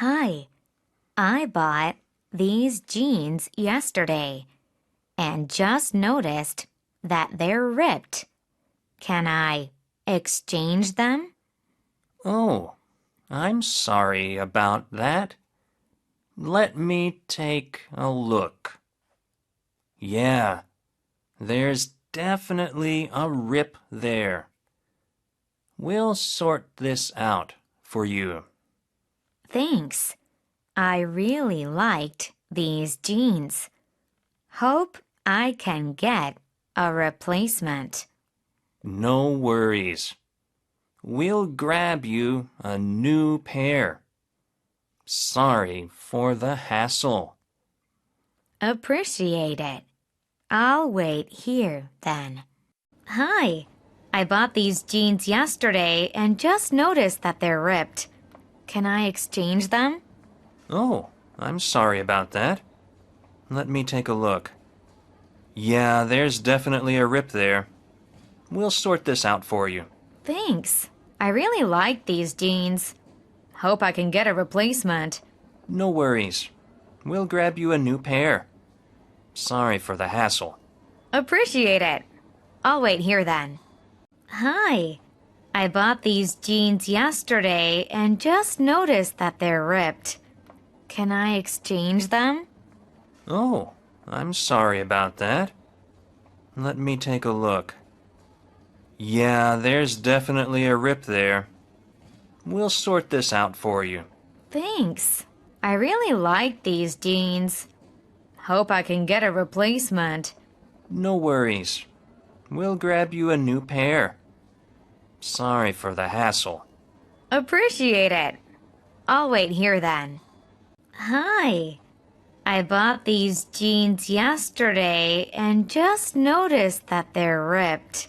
Hi, I bought these jeans yesterday and just noticed that they're ripped. Can I exchange them? Oh, I'm sorry about that. Let me take a look. Yeah, there's definitely a rip there. We'll sort this out for you. Thanks. I really liked these jeans. Hope I can get a replacement. No worries. We'll grab you a new pair. Sorry for the hassle. Appreciate it. I'll wait here then. Hi, I bought these jeans yesterday and just noticed that they're ripped. Can I exchange them? Oh, I'm sorry about that. Let me take a look. Yeah, there's definitely a rip there. We'll sort this out for you. Thanks. I really like these jeans. Hope I can get a replacement. No worries. We'll grab you a new pair. Sorry for the hassle. Appreciate it. I'll wait here then. Hi. I bought these jeans yesterday and just noticed that they're ripped. Can I exchange them? Oh, I'm sorry about that. Let me take a look. Yeah, there's definitely a rip there. We'll sort this out for you. Thanks. I really like these jeans. Hope I can get a replacement. No worries. We'll grab you a new pair. Sorry for the hassle. Appreciate it. I'll wait here then. Hi. I bought these jeans yesterday and just noticed that they're ripped.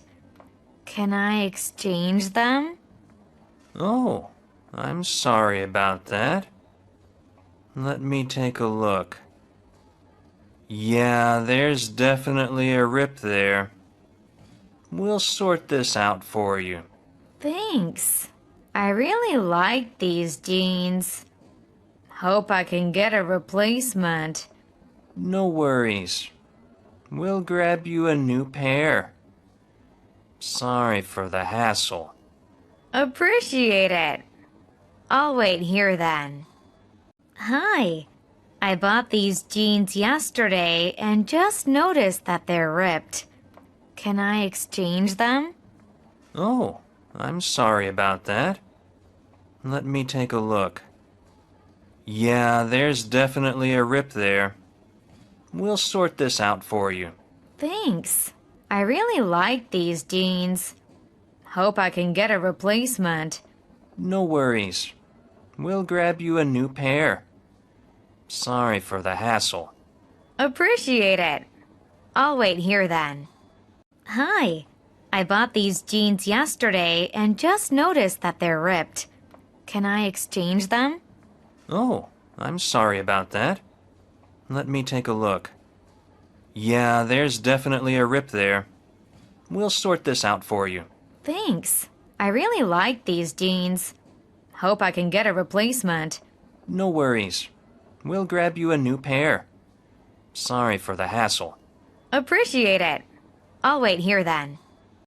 Can I exchange them? Oh, I'm sorry about that. Let me take a look. Yeah, there's definitely a rip there. We'll sort this out for you. Thanks. I really like these jeans. Hope I can get a replacement. No worries. We'll grab you a new pair. Sorry for the hassle. Appreciate it. I'll wait here then. Hi. I bought these jeans yesterday and just noticed that they're ripped. Can I exchange them? Oh, I'm sorry about that. Let me take a look. Yeah, there's definitely a rip there. We'll sort this out for you. Thanks. I really like these jeans. Hope I can get a replacement. No worries. We'll grab you a new pair. Sorry for the hassle. Appreciate it. I'll wait here then. Hi. I bought these jeans yesterday and just noticed that they're ripped. Can I exchange them? Oh, I'm sorry about that. Let me take a look. Yeah, there's definitely a rip there. We'll sort this out for you. Thanks. I really like these jeans. Hope I can get a replacement. No worries. We'll grab you a new pair. Sorry for the hassle. Appreciate it. I'll wait here then.